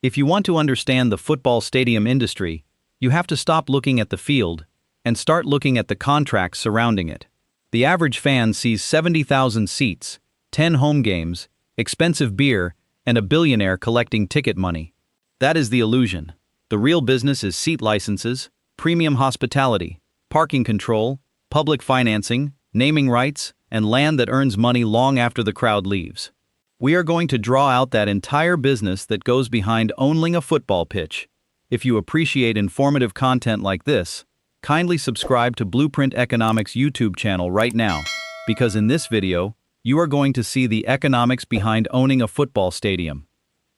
If you want to understand the football stadium industry, you have to stop looking at the field and start looking at the contracts surrounding it. The average fan sees 70,000 seats, 10 home games, expensive beer, and a billionaire collecting ticket money. That is the illusion. The real business is seat licenses, premium hospitality, parking control, public financing, naming rights, and land that earns money long after the crowd leaves. We are going to draw out that entire business that goes behind owning a football pitch. If you appreciate informative content like this, kindly subscribe to Blueprint Economics YouTube channel right now, because in this video, you are going to see the economics behind owning a football stadium.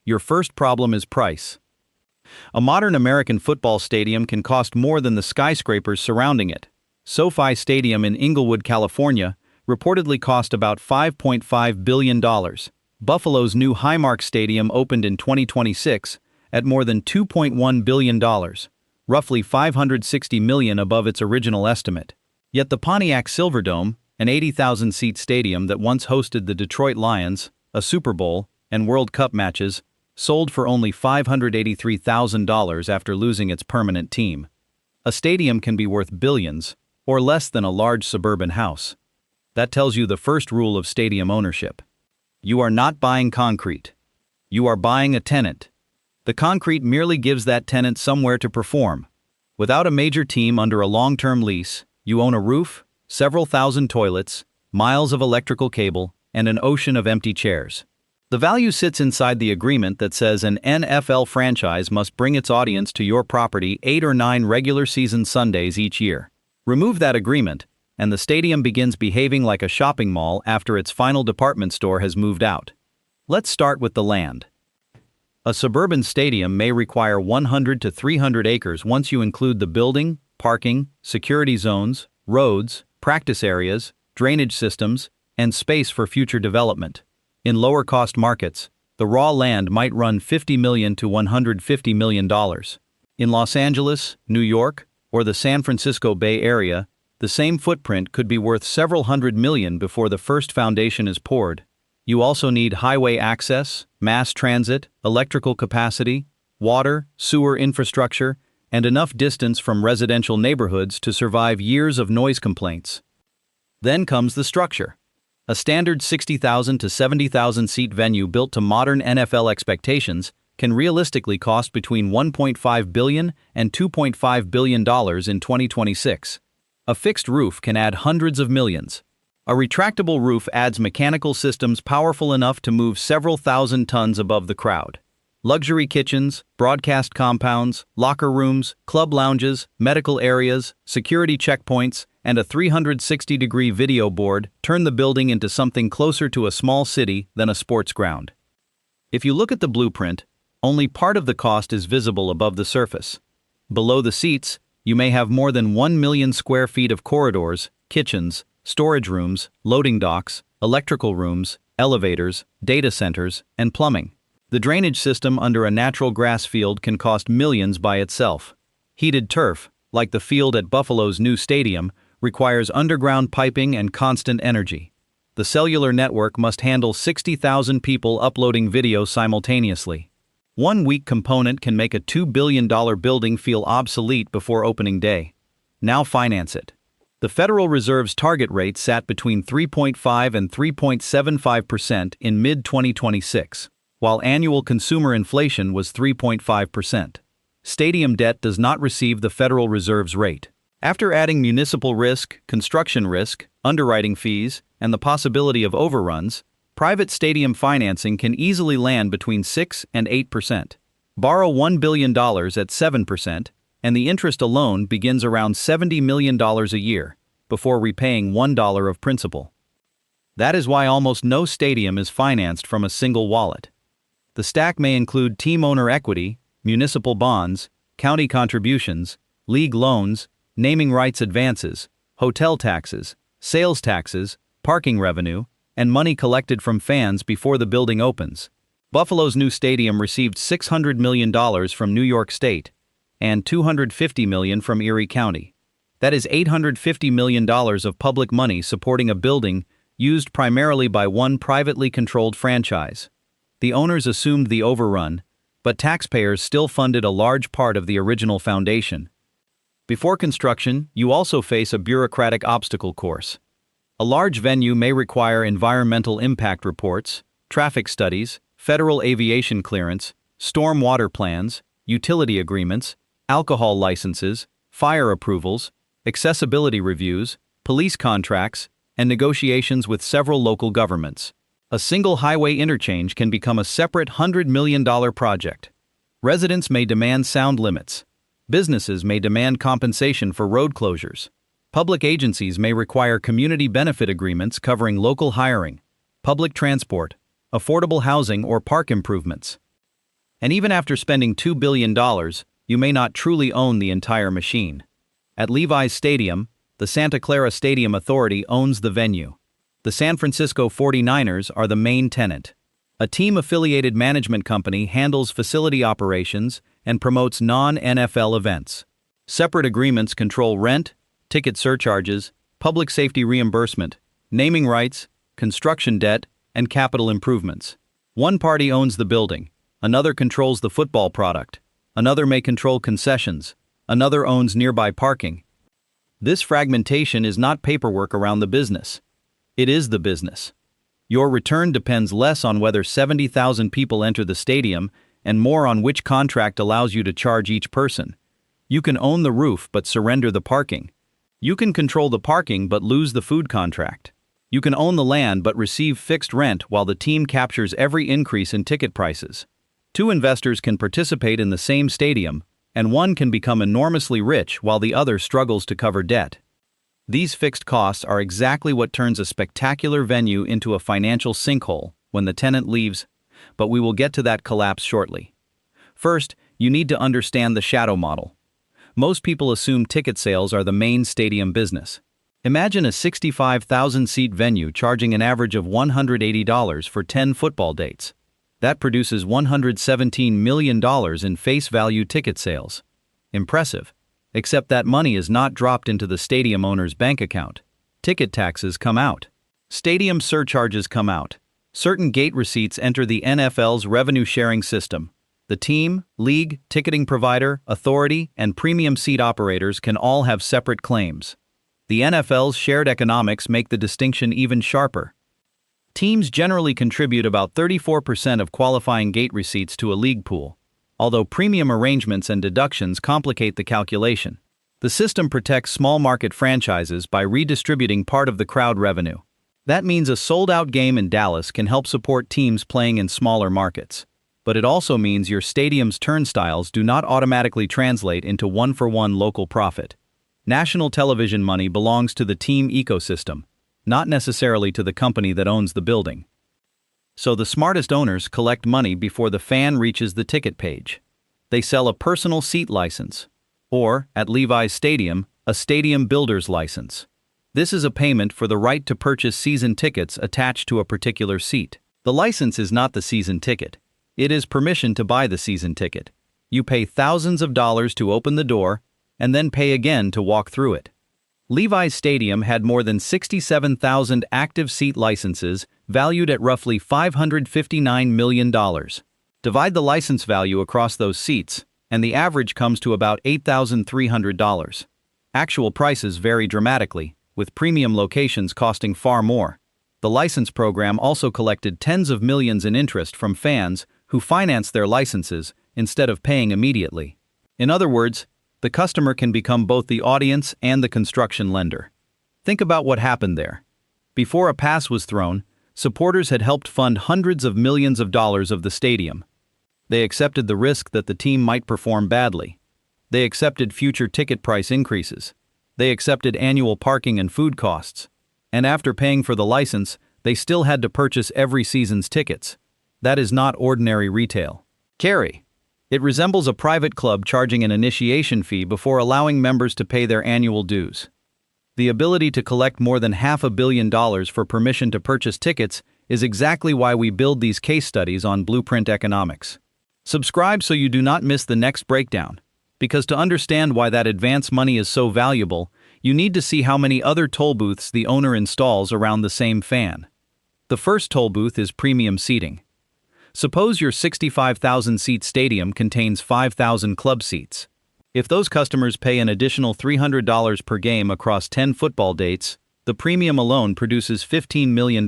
Your first problem is price. A modern American football stadium can cost more than the skyscrapers surrounding it. SoFi Stadium in Inglewood, California, reportedly cost about $5.5 billion. Buffalo's new Highmark Stadium opened in 2026 at more than $2.1 billion, roughly $560 million above its original estimate. Yet the Pontiac Silverdome, an 80,000-seat stadium that once hosted the Detroit Lions, a Super Bowl, and World Cup matches, sold for only $583,000 after losing its permanent team. A stadium can be worth billions, or less than a large suburban house. That tells you the first rule of stadium ownership. You are not buying concrete. You are buying a tenant. The concrete merely gives that tenant somewhere to perform. Without a major team under a long-term lease, you own a roof, several thousand toilets, miles of electrical cable, and an ocean of empty chairs. The value sits inside the agreement that says an NFL franchise must bring its audience to your property 8 or 9 regular season Sundays each year. Remove that agreement, and the stadium begins behaving like a shopping mall after its final department store has moved out. Let's start with the land. A suburban stadium may require 100 to 300 acres once you include the building, parking, security zones, roads, practice areas, drainage systems, and space for future development. In lower-cost markets, the raw land might run $50 million to $150 million. In Los Angeles, New York, or the San Francisco Bay Area, the same footprint could be worth several hundred million before the first foundation is poured. You also need highway access, mass transit, electrical capacity, water, sewer infrastructure, and enough distance from residential neighborhoods to survive years of noise complaints. Then comes the structure. A standard 60,000 to 70,000 seat venue built to modern NFL expectations can realistically cost between $1.5 billion and $2.5 billion in 2026. A fixed roof can add hundreds of millions. A retractable roof adds mechanical systems powerful enough to move several thousand tons above the crowd. Luxury kitchens, broadcast compounds, locker rooms, club lounges, medical areas, security checkpoints, and a 360-degree video board turn the building into something closer to a small city than a sports ground. If you look at the blueprint, only part of the cost is visible above the surface. Below the seats, you may have more than 1 million square feet of corridors, kitchens, storage rooms, loading docks, electrical rooms, elevators, data centers, and plumbing. The drainage system under a natural grass field can cost millions by itself. Heated turf, like the field at Buffalo's new stadium, requires underground piping and constant energy. The cellular network must handle 60,000 people uploading video simultaneously. One weak component can make a $2 billion building feel obsolete before opening day. Now finance it. The Federal Reserve's target rate sat between 3.5 and 3.75% in mid-2026, while annual consumer inflation was 3.5%. Stadium debt does not receive the Federal Reserve's rate. After adding municipal risk, construction risk, underwriting fees, and the possibility of overruns, private stadium financing can easily land between 6 and 8%. Borrow $1 billion at 7%, and the interest alone begins around $70 million a year, before repaying $1 of principal. That is why almost no stadium is financed from a single wallet. The stack may include team owner equity, municipal bonds, county contributions, league loans, naming rights advances, hotel taxes, sales taxes, parking revenue, and money collected from fans before the building opens. Buffalo's new stadium received $600 million from New York State and $250 million from Erie County. That is $850 million of public money supporting a building used primarily by one privately controlled franchise. The owners assumed the overrun, but taxpayers still funded a large part of the original foundation. Before construction, you also face a bureaucratic obstacle course. A large venue may require environmental impact reports, traffic studies, federal aviation clearance, storm water plans, utility agreements, alcohol licenses, fire approvals, accessibility reviews, police contracts, and negotiations with several local governments. A single highway interchange can become a separate $100 million project. Residents may demand sound limits. Businesses may demand compensation for road closures. Public agencies may require community benefit agreements covering local hiring, public transport, affordable housing, or park improvements. And even after spending $2 billion, you may not truly own the entire machine. At Levi's Stadium, the Santa Clara Stadium Authority owns the venue. The San Francisco 49ers are the main tenant. A team-affiliated management company handles facility operations and promotes non-NFL events. Separate agreements control rent, ticket surcharges, public safety reimbursement, naming rights, construction debt, and capital improvements. One party owns the building, another controls the football product, another may control concessions, another owns nearby parking. This fragmentation is not paperwork around the business. It is the business. Your return depends less on whether 70,000 people enter the stadium and more on which contract allows you to charge each person. You can own the roof but surrender the parking. You can control the parking but lose the food contract. You can own the land but receive fixed rent while the team captures every increase in ticket prices. Two investors can participate in the same stadium, and one can become enormously rich while the other struggles to cover debt. These fixed costs are exactly what turns a spectacular venue into a financial sinkhole when the tenant leaves, but we will get to that collapse shortly. First, you need to understand the shadow model. Most people assume ticket sales are the main stadium business. Imagine a 65,000-seat venue charging an average of $180 for 10 football dates. That produces $117 million in face value ticket sales. Impressive. Except that money is not dropped into the stadium owner's bank account. Ticket taxes come out. Stadium surcharges come out. Certain gate receipts enter the NFL's revenue-sharing system. The team, league, ticketing provider, authority, and premium seat operators can all have separate claims. The NFL's shared economics make the distinction even sharper. Teams generally contribute about 34% of qualifying gate receipts to a league pool, although premium arrangements and deductions complicate the calculation. The system protects small market franchises by redistributing part of the crowd revenue. That means a sold-out game in Dallas can help support teams playing in smaller markets. But it also means your stadium's turnstiles do not automatically translate into one-for-one local profit. National television money belongs to the team ecosystem, not necessarily to the company that owns the building. So the smartest owners collect money before the fan reaches the ticket page. They sell a personal seat license, or, at Levi's Stadium, a stadium builder's license. This is a payment for the right to purchase season tickets attached to a particular seat. The license is not the season ticket. It is permission to buy the season ticket. You pay thousands of dollars to open the door, and then pay again to walk through it. Levi's Stadium had more than 67,000 active seat licenses valued at roughly $559 million. Divide the license value across those seats, and the average comes to about $8,300. Actual prices vary dramatically, with premium locations costing far more. The license program also collected tens of millions in interest from fans who financed their licenses instead of paying immediately. In other words, the customer can become both the audience and the construction lender. Think about what happened there. Before a pass was thrown, supporters had helped fund hundreds of millions of dollars of the stadium. They accepted the risk that the team might perform badly. They accepted future ticket price increases. They accepted annual parking and food costs. And after paying for the license, they still had to purchase every season's tickets. That is not ordinary retail. Carry. It resembles a private club charging an initiation fee before allowing members to pay their annual dues. The ability to collect more than $500 million for permission to purchase tickets is exactly why we build these case studies on Blueprint Economics. Subscribe so you do not miss the next breakdown, because to understand why that advance money is so valuable, you need to see how many other toll booths the owner installs around the same fan. The first toll booth is premium seating. Suppose your 65,000-seat stadium contains 5,000 club seats. If those customers pay an additional $300 per game across 10 football dates, the premium alone produces $15 million.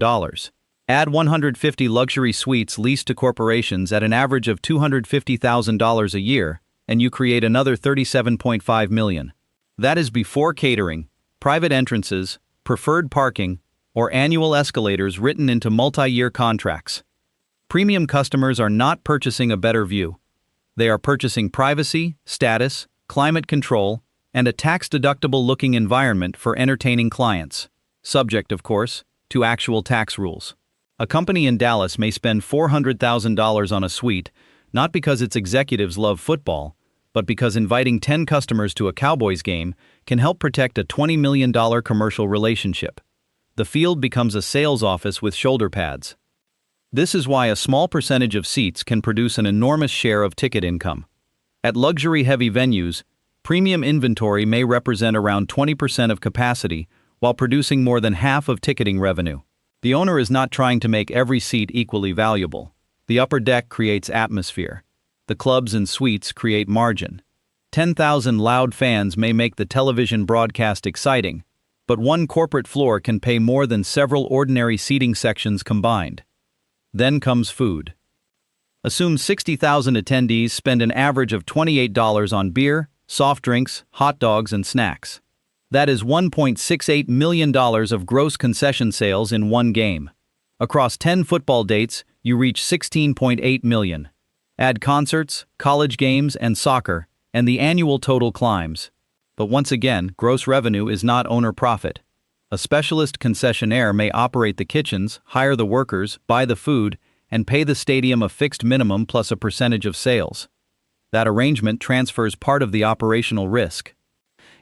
Add 150 luxury suites leased to corporations at an average of $250,000 a year, and you create another $37.5 million. That is before catering, private entrances, preferred parking, or annual escalators written into multi-year contracts. Premium customers are not purchasing a better view. They are purchasing privacy, status, climate control, and a tax-deductible looking environment for entertaining clients, subject, of course, to actual tax rules. A company in Dallas may spend $400,000 on a suite, not because its executives love football, but because inviting 10 customers to a Cowboys game can help protect a $20 million commercial relationship. The field becomes a sales office with shoulder pads. This is why a small percentage of seats can produce an enormous share of ticket income. At luxury-heavy venues, premium inventory may represent around 20% of capacity, while producing more than half of ticketing revenue. The owner is not trying to make every seat equally valuable. The upper deck creates atmosphere. The clubs and suites create margin. 10,000 loud fans may make the television broadcast exciting, but one corporate floor can pay more than several ordinary seating sections combined. Then comes food. Assume 60,000 attendees spend an average of $28 on beer, soft drinks, hot dogs, and snacks. That is $1.68 million of gross concession sales in one game. Across 10 football dates, you reach $16.8 million. Add concerts, college games, and soccer, and the annual total climbs. But once again, gross revenue is not owner profit. A specialist concessionaire may operate the kitchens, hire the workers, buy the food, and pay the stadium a fixed minimum plus a percentage of sales. That arrangement transfers part of the operational risk.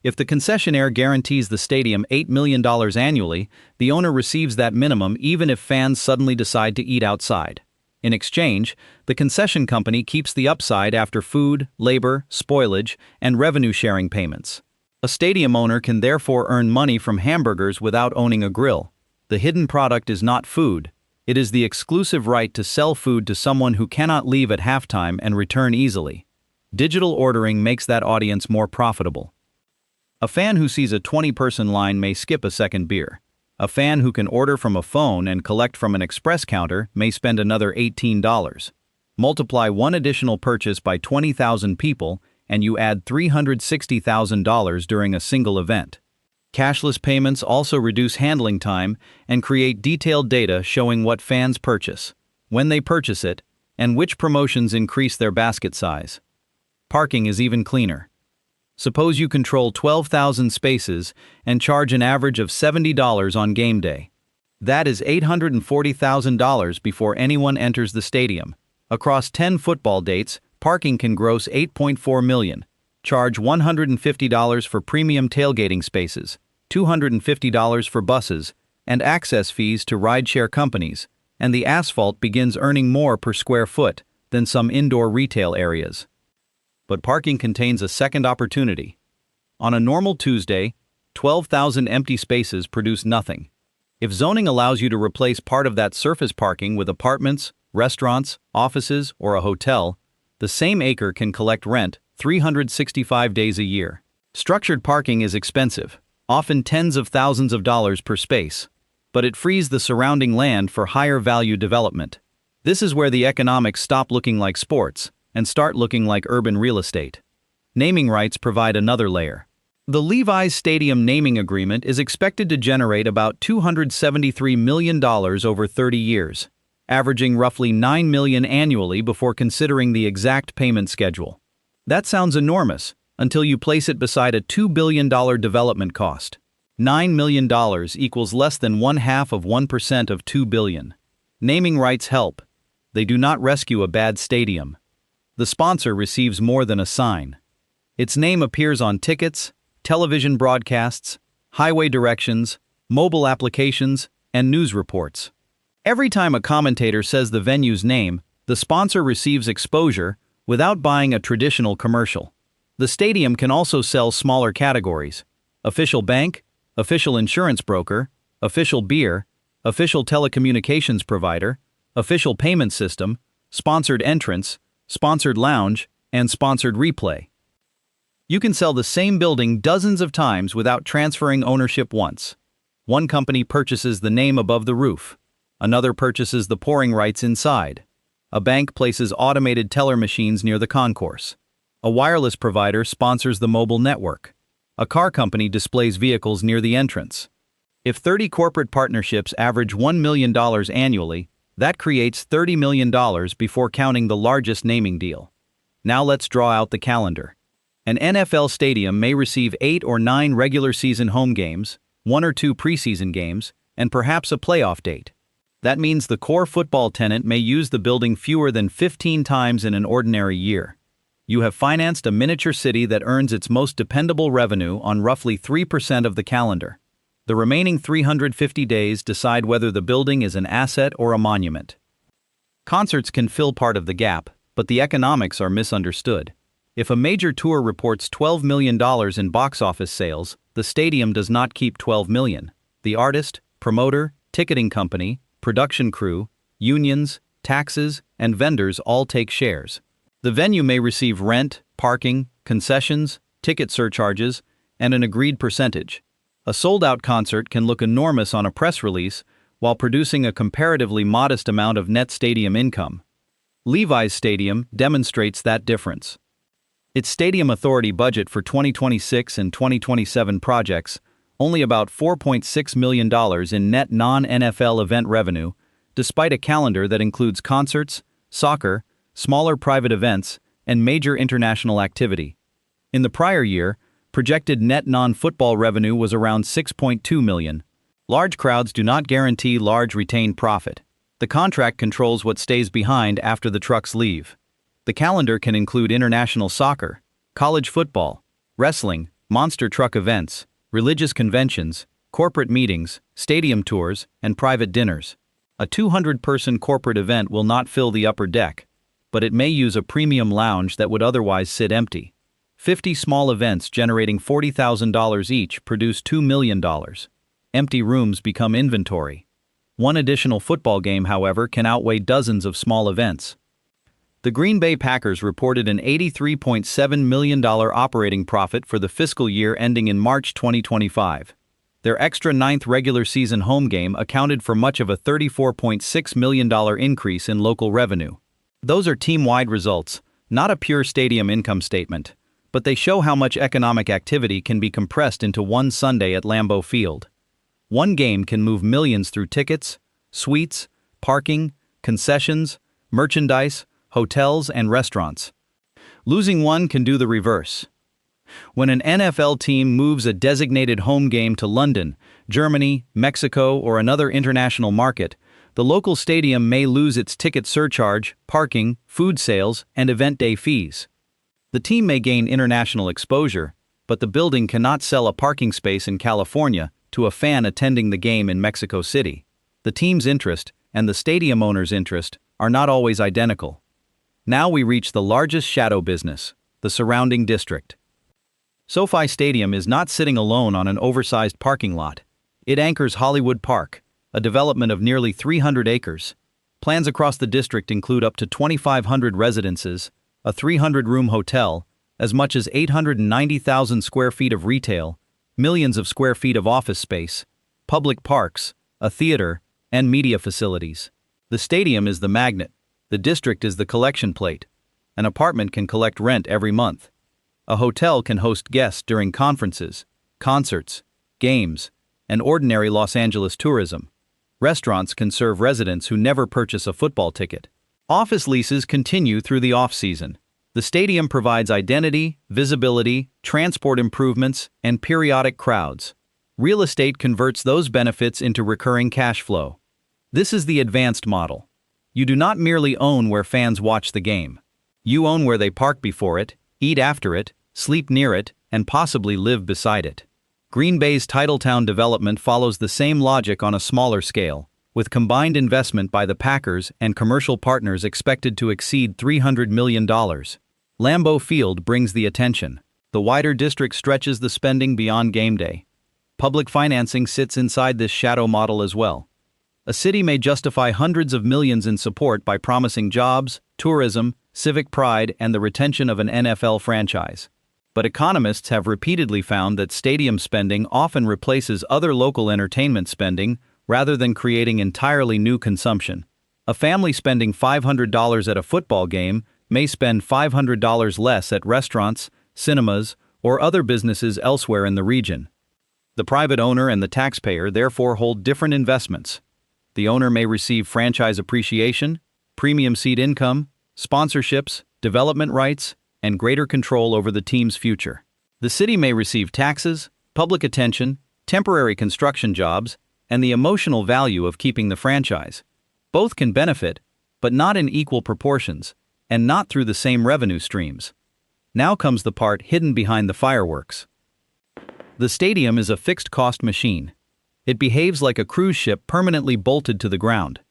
If the concessionaire guarantees the stadium $8 million annually, the owner receives that minimum even if fans suddenly decide to eat outside. In exchange, the concession company keeps the upside after food, labor, spoilage, and revenue-sharing payments. A stadium owner can therefore earn money from hamburgers without owning a grill. The hidden product is not food. It is the exclusive right to sell food to someone who cannot leave at halftime and return easily. Digital ordering makes that audience more profitable. A fan who sees a 20-person line may skip a second beer. A fan who can order from a phone and collect from an express counter may spend another $18. Multiply one additional purchase by 20,000 people, and you add $360,000 during a single event. Cashless payments also reduce handling time and create detailed data showing what fans purchase, when they purchase it, and which promotions increase their basket size. Parking is even cleaner. Suppose you control 12,000 spaces and charge an average of $70 on game day. That is $840,000 before anyone enters the stadium. Across 10 football dates, parking can gross $8.4 million. Charge $150 for premium tailgating spaces, $250 for buses, and access fees to rideshare companies, and the asphalt begins earning more per square foot than some indoor retail areas. But parking contains a second opportunity. On a normal Tuesday, 12,000 empty spaces produce nothing. If zoning allows you to replace part of that surface parking with apartments, restaurants, offices, or a hotel, the same acre can collect rent 365 days a year. Structured parking is expensive, often tens of thousands of dollars per space, but it frees the surrounding land for higher value development. This is where the economics stop looking like sports and start looking like urban real estate. Naming rights provide another layer. The Levi's Stadium naming agreement is expected to generate about $273 million over 30 years, averaging roughly $9 million annually before considering the exact payment schedule. That sounds enormous until you place it beside a $2 billion development cost. $9 million equals less than 0.5% of $2 billion. Naming rights help. They do not rescue a bad stadium. The sponsor receives more than a sign. Its name appears on tickets, television broadcasts, highway directions, mobile applications, and news reports. Every time a commentator says the venue's name, the sponsor receives exposure without buying a traditional commercial. The stadium can also sell smaller categories: official bank, official insurance broker, official beer, official telecommunications provider, official payment system, sponsored entrance, sponsored lounge, and sponsored replay. You can sell the same building dozens of times without transferring ownership once. One company purchases the name above the roof. Another purchases the pouring rights inside. A bank places automated teller machines near the concourse. A wireless provider sponsors the mobile network. A car company displays vehicles near the entrance. If 30 corporate partnerships average $1 million annually, that creates $30 million before counting the largest naming deal. Now let's draw out the calendar. An NFL stadium may receive 8 or 9 regular season home games, 1 or 2 preseason games, and perhaps a playoff date. That means the core football tenant may use the building fewer than 15 times in an ordinary year. You have financed a miniature city that earns its most dependable revenue on roughly 3% of the calendar. The remaining 350 days decide whether the building is an asset or a monument. Concerts can fill part of the gap, but the economics are misunderstood. If a major tour reports $12 million in box office sales, the stadium does not keep $12 million. The artist, promoter, ticketing company, production crew, unions, taxes, and vendors all take shares. The venue may receive rent, parking, concessions, ticket surcharges, and an agreed percentage. A sold-out concert can look enormous on a press release while producing a comparatively modest amount of net stadium income. Levi's Stadium demonstrates that difference. Its Stadium Authority budget for 2026 and 2027 projects only about $4.6 million in net non-NFL event revenue, despite a calendar that includes concerts, soccer, smaller private events, and major international activity. In the prior year, projected net non-football revenue was around $6.2 million. Large crowds do not guarantee large retained profit. The contract controls what stays behind after the trucks leave. The calendar can include international soccer, college football, wrestling, monster truck events, religious conventions, corporate meetings, stadium tours, and private dinners. A 200-person corporate event will not fill the upper deck, but it may use a premium lounge that would otherwise sit empty. 50 small events generating $40,000 each produce $2 million. Empty rooms become inventory. One additional football game, however, can outweigh dozens of small events. The Green Bay Packers reported an $83.7 million operating profit for the fiscal year ending in March 2025. Their extra 9th regular season home game accounted for much of a $34.6 million increase in local revenue. Those are team-wide results, not a pure stadium income statement, but they show how much economic activity can be compressed into one Sunday at Lambeau Field. One game can move millions through tickets, suites, parking, concessions, merchandise, hotels, and restaurants. Losing one can do the reverse. When an NFL team moves a designated home game to London, Germany, Mexico, or another international market, the local stadium may lose its ticket surcharge, parking, food sales, and event day fees. The team may gain international exposure, but the building cannot sell a parking space in California to a fan attending the game in Mexico City. The team's interest and the stadium owner's interest are not always identical. Now we reach the largest shadow business, the surrounding district. SoFi Stadium is not sitting alone on an oversized parking lot. It anchors Hollywood Park, a development of nearly 300 acres. Plans across the district include up to 2,500 residences, a 300-room hotel, as much as 890,000 square feet of retail, millions of square feet of office space, public parks, a theater, and media facilities. The stadium is the magnet. The district is the collection plate. An apartment can collect rent every month. A hotel can host guests during conferences, concerts, games, and ordinary Los Angeles tourism. Restaurants can serve residents who never purchase a football ticket. Office leases continue through the off-season. The stadium provides identity, visibility, transport improvements, and periodic crowds. Real estate converts those benefits into recurring cash flow. This is the advanced model. You do not merely own where fans watch the game. You own where they park before it, eat after it, sleep near it, and possibly live beside it. Green Bay's Titletown development follows the same logic on a smaller scale, with combined investment by the Packers and commercial partners expected to exceed $300 million. Lambeau Field brings the attention. The wider district stretches the spending beyond game day. Public financing sits inside this shadow model as well. A city may justify hundreds of millions in support by promising jobs, tourism, civic pride, and the retention of an NFL franchise. But economists have repeatedly found that stadium spending often replaces other local entertainment spending rather than creating entirely new consumption. A family spending $500 at a football game may spend $500 less at restaurants, cinemas, or other businesses elsewhere in the region. The private owner and the taxpayer therefore hold different investments. The owner may receive franchise appreciation, premium seat income, sponsorships, development rights, and greater control over the team's future. The city may receive taxes, public attention, temporary construction jobs, and the emotional value of keeping the franchise. Both can benefit, but not in equal proportions, and not through the same revenue streams. Now comes the part hidden behind the fireworks. The stadium is a fixed-cost machine. It behaves like a cruise ship permanently bolted to the ground.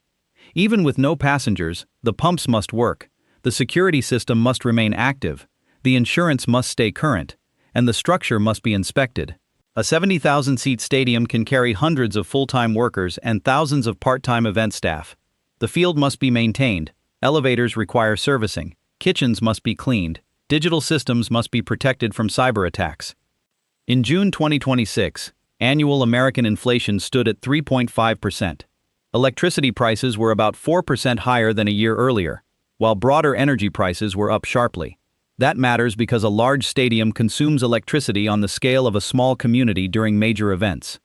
Even with no passengers, the pumps must work, the security system must remain active, the insurance must stay current, and the structure must be inspected. A 70,000-seat stadium can carry hundreds of full-time workers and thousands of part-time event staff. The field must be maintained, elevators require servicing, kitchens must be cleaned, digital systems must be protected from cyber attacks. In June 2026, annual American inflation stood at 3.5%. Electricity prices were about 4% higher than a year earlier, while broader energy prices were up sharply. That matters because a large stadium consumes electricity on the scale of a small community during major events.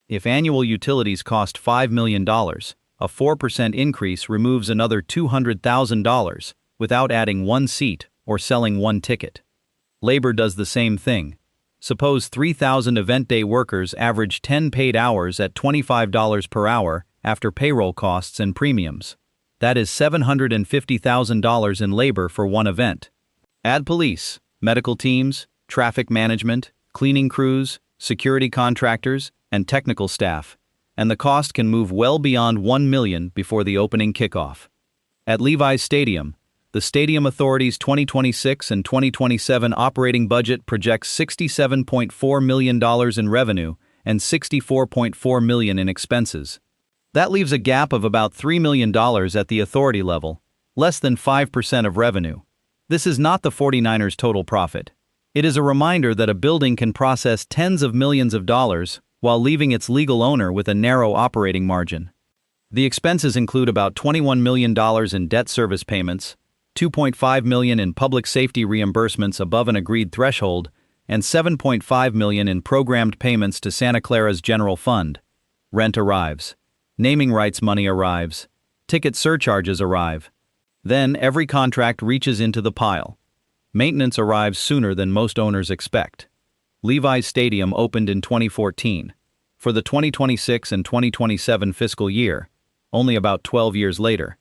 If annual utilities cost $5 million, a 4% increase removes another $200,000 without adding one seat or selling one ticket. Labor does the same thing. Suppose 3,000 event day workers average 10 paid hours at $25 per hour after payroll costs and premiums. That is $750,000 in labor for one event. Add police, medical teams, traffic management, cleaning crews, security contractors, and technical staff, and the cost can move well beyond $1 million before the opening kickoff. At Levi's Stadium, the Stadium Authority's 2026 and 2027 operating budget projects $67.4 million in revenue and $64.4 million in expenses. That leaves a gap of about $3 million at the authority level, less than 5% of revenue. This is not the 49ers' total profit. It is a reminder that a building can process tens of millions of dollars while leaving its legal owner with a narrow operating margin. The expenses include about $21 million in debt service payments, $2.5 million in public safety reimbursements above an agreed threshold, and $7.5 million in programmed payments to Santa Clara's general fund. Rent arrives. Naming rights money arrives. Ticket surcharges arrive. Then every contract reaches into the pile. Maintenance arrives sooner than most owners expect. Levi's Stadium opened in 2014. For the 2026 and 2027 fiscal year, only about 12 years later,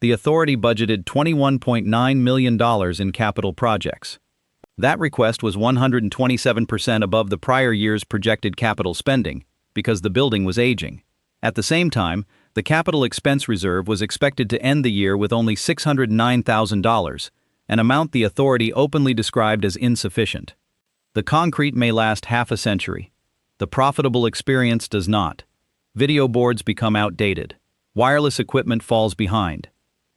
the authority budgeted $21.9 million in capital projects. That request was 127% above the prior year's projected capital spending, because the building was aging. At the same time, the capital expense reserve was expected to end the year with only $609,000, an amount the authority openly described as insufficient. The concrete may last half a century. The profitable experience does not. Video boards become outdated. Wireless equipment falls behind.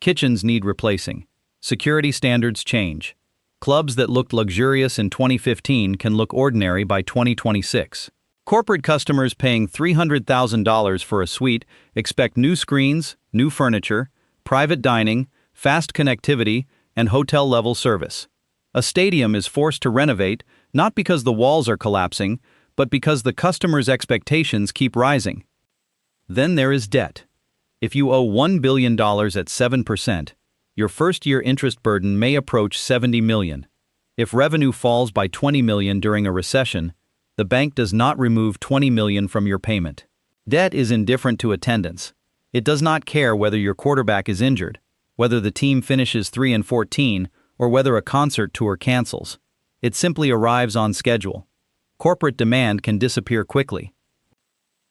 Kitchens need replacing. Security standards change. Clubs that looked luxurious in 2015 can look ordinary by 2026. Corporate customers paying $300,000 for a suite expect new screens, new furniture, private dining, fast connectivity, and hotel-level service. A stadium is forced to renovate not because the walls are collapsing, but because the customer's expectations keep rising. Then there is debt. If you owe $1 billion at 7%, your first-year interest burden may approach $70 million. If revenue falls by $20 million during a recession, the bank does not remove $20 million from your payment. Debt is indifferent to attendance. It does not care whether your quarterback is injured, whether the team finishes 3-14, or whether a concert tour cancels. It simply arrives on schedule. Corporate demand can disappear quickly.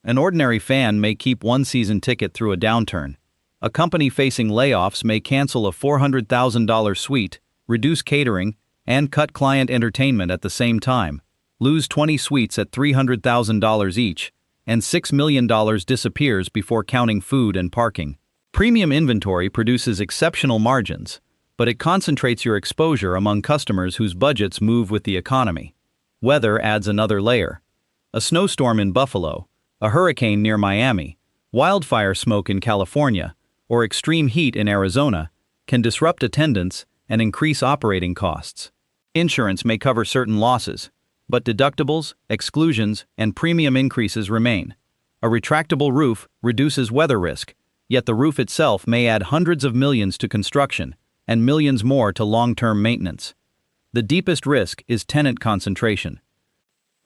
An ordinary fan may keep one season ticket through a downturn. A company facing layoffs may cancel a $400,000 suite, reduce catering, and cut client entertainment at the same time, lose 20 suites at $300,000 each, and $6 million disappears before counting food and parking. Premium inventory produces exceptional margins, but it concentrates your exposure among customers whose budgets move with the economy. Weather adds another layer. A snowstorm in Buffalo, a hurricane near Miami, wildfire smoke in California, or extreme heat in Arizona can disrupt attendance and increase operating costs. Insurance may cover certain losses, but deductibles, exclusions, and premium increases remain. A retractable roof reduces weather risk, yet the roof itself may add hundreds of millions to construction and millions more to long-term maintenance. The deepest risk is tenant concentration.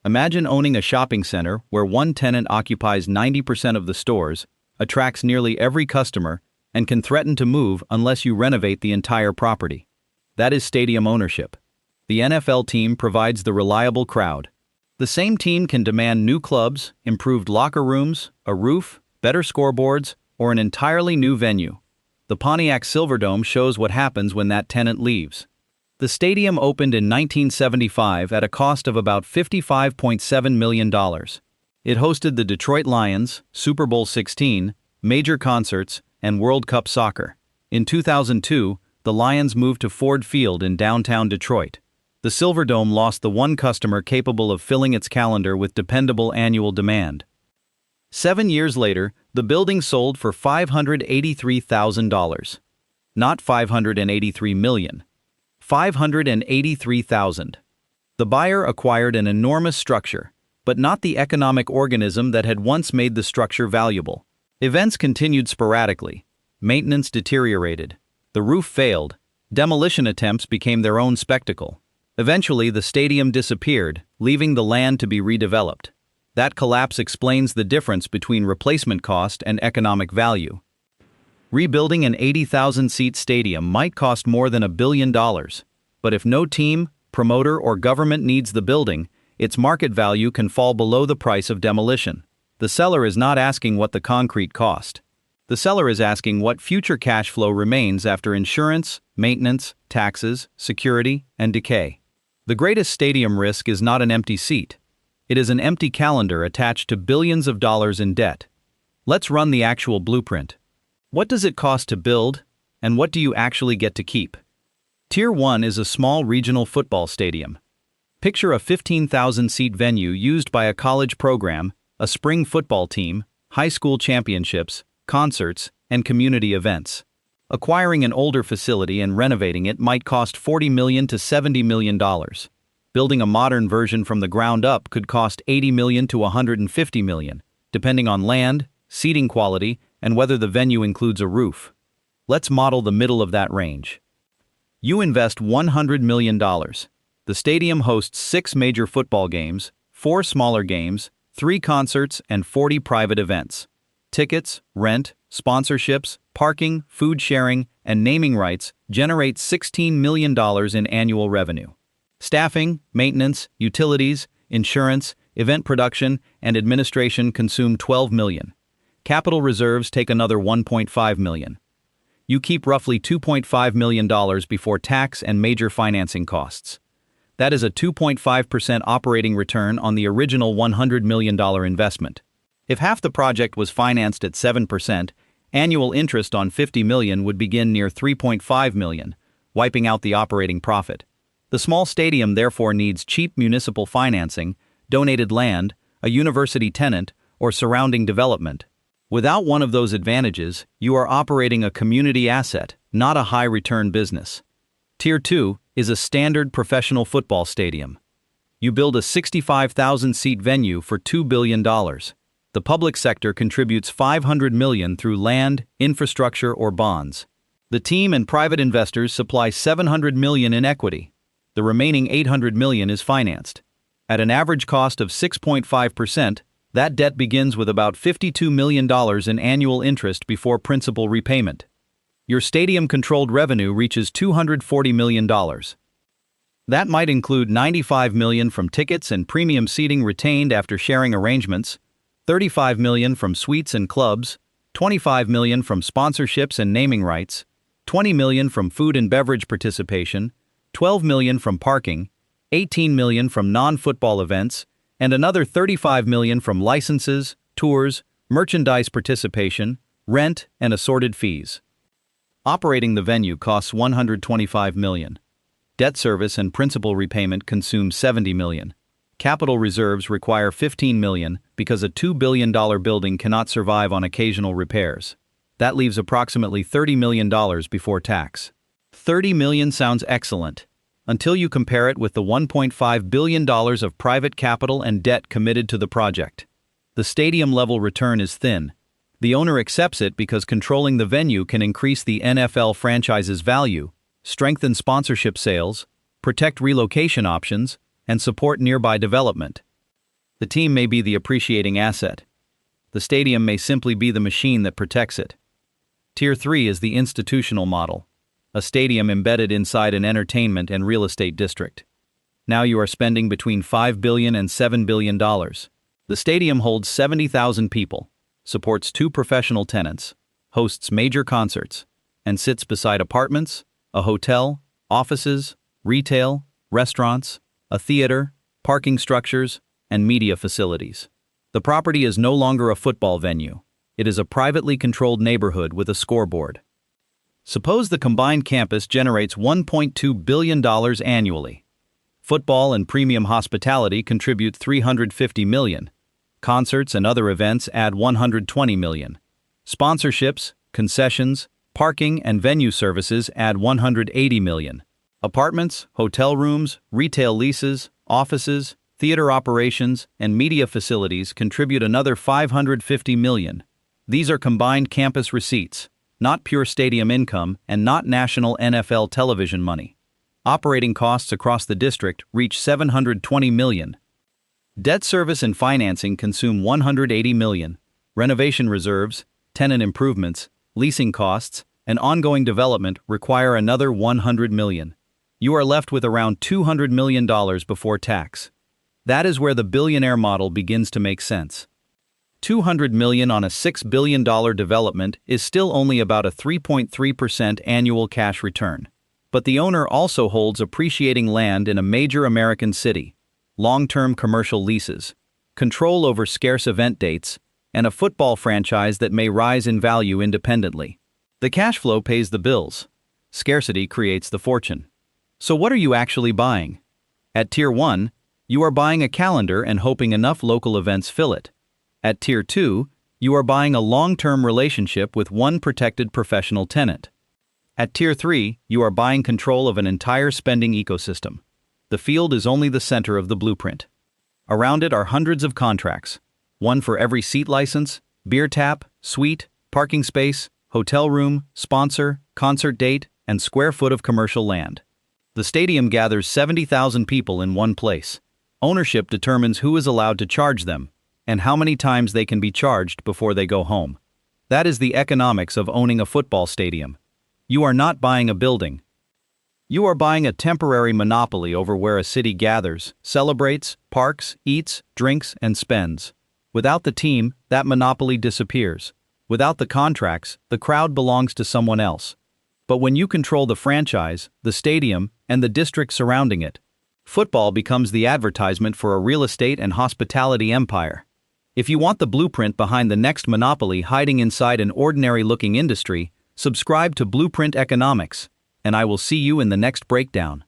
Imagine owning a shopping center where one tenant occupies 90% of the stores, attracts nearly every customer, and can threaten to move unless you renovate the entire property. That is stadium ownership. The NFL team provides the reliable crowd. The same team can demand new clubs, improved locker rooms, a roof, better scoreboards, or an entirely new venue. The Pontiac Silverdome shows what happens when that tenant leaves. The stadium opened in 1975 at a cost of about $55.7 million. It hosted the Detroit Lions, Super Bowl XVI, major concerts, and World Cup soccer. In 2002, the Lions moved to Ford Field in downtown Detroit. The Silverdome lost the one customer capable of filling its calendar with dependable annual demand. 7 years later, the building sold for $583,000. Not $583 million. $583,000. The buyer acquired an enormous structure, but not the economic organism that had once made the structure valuable. Events continued sporadically. Maintenance deteriorated. The roof failed. Demolition attempts became their own spectacle. Eventually, the stadium disappeared, leaving the land to be redeveloped. That collapse explains the difference between replacement cost and economic value. Rebuilding an 80,000-seat stadium might cost more than $1 billion, but if no team, promoter, or government needs the building, its market value can fall below the price of demolition. The seller is not asking what the concrete cost. The seller is asking what future cash flow remains after insurance, maintenance, taxes, security, and decay. The greatest stadium risk is not an empty seat. It is an empty calendar attached to billions of dollars in debt. Let's run the actual blueprint. What does it cost to build, and what do you actually get to keep? Tier 1 is a small regional football stadium. Picture a 15,000-seat venue used by a college program, a spring football team, high school championships, concerts, and community events. Acquiring an older facility and renovating it might cost $40 million to $70 million. Building a modern version from the ground up could cost $80 million to $150 million, depending on land, seating quality, and whether the venue includes a roof. Let's model the middle of that range. You invest $100 million. The stadium hosts 6 major football games, 4 smaller games, 3 concerts, and 40 private events. Tickets, rent, sponsorships, parking, food sharing, and naming rights generate $16 million in annual revenue. Staffing, maintenance, utilities, insurance, event production, and administration consume $12 million. Capital reserves take another $1.5 million. You keep roughly $2.5 million before tax and major financing costs. That is a 2.5% operating return on the original $100 million investment. If half the project was financed at 7%, annual interest on $50 million would begin near $3.5 million, wiping out the operating profit. The small stadium therefore needs cheap municipal financing, donated land, a university tenant, or surrounding development. Without one of those advantages, you are operating a community asset, not a high-return business. Tier 2 is a standard professional football stadium. You build a 65,000-seat venue for $2 billion. The public sector contributes $500 million through land, infrastructure, or bonds. The team and private investors supply $700 million in equity. The remaining $800 million is financed. At an average cost of 6.5%, that debt begins with about $52 million in annual interest before principal repayment. Your stadium-controlled revenue reaches $240 million. That might include $95 million from tickets and premium seating retained after sharing arrangements, $35 million from suites and clubs, $25 million from sponsorships and naming rights, $20 million from food and beverage participation, $12 million from parking, $18 million from non-football events, and another $35 million from licenses, tours, merchandise participation, rent, and assorted fees. Operating the venue costs $125 million. Debt service and principal repayment consume $70 million. Capital reserves require $15 million because a $2 billion building cannot survive on occasional repairs. That leaves approximately $30 million before tax. $30 million sounds excellent, until you compare it with the $1.5 billion of private capital and debt committed to the project. The stadium-level return is thin. The owner accepts it because controlling the venue can increase the NFL franchise's value, strengthen sponsorship sales, protect relocation options, and support nearby development. The team may be the appreciating asset. The stadium may simply be the machine that protects it. Tier 3 is the institutional model, a stadium embedded inside an entertainment and real estate district. Now you are spending between $5 billion and $7 billion. The stadium holds 70,000 people, supports 2 professional tenants, hosts major concerts, and sits beside apartments, a hotel, offices, retail, restaurants, a theater, parking structures, and media facilities. The property is no longer a football venue. It is a privately controlled neighborhood with a scoreboard. Suppose the combined campus generates $1.2 billion annually. Football and premium hospitality contribute $350 million. Concerts and other events add $120 million. Sponsorships, concessions, parking and venue services add $180 million. Apartments, hotel rooms, retail leases, offices, theater operations, and media facilities contribute another $550 million. These are combined campus receipts, not pure stadium income and not national NFL television money. Operating costs across the district reach $720 million. Debt service and financing consume $180 million. Renovation reserves, tenant improvements, leasing costs, and ongoing development require another $100 million. You are left with around $200 million before tax. That is where the billionaire model begins to make sense. $200 million on a $6 billion development is still only about a 3.3% annual cash return. But the owner also holds appreciating land in a major American city, long-term commercial leases, control over scarce event dates, and a football franchise that may rise in value independently. The cash flow pays the bills. Scarcity creates the fortune. So what are you actually buying? At Tier 1, you are buying a calendar and hoping enough local events fill it. At Tier 2, you are buying a long-term relationship with one protected professional tenant. At Tier 3, you are buying control of an entire spending ecosystem. The field is only the center of the blueprint. Around it are hundreds of contracts, one for every seat license, beer tap, suite, parking space, hotel room, sponsor, concert date, and square foot of commercial land. The stadium gathers 70,000 people in one place. Ownership determines who is allowed to charge them, and how many times they can be charged before they go home. That is the economics of owning a football stadium. You are not buying a building. You are buying a temporary monopoly over where a city gathers, celebrates, parks, eats, drinks, and spends. Without the team, that monopoly disappears. Without the contracts, the crowd belongs to someone else. But when you control the franchise, the stadium, and the district surrounding it, football becomes the advertisement for a real estate and hospitality empire. If you want the blueprint behind the next monopoly hiding inside an ordinary-looking industry, subscribe to Blueprint Economics, and I will see you in the next breakdown.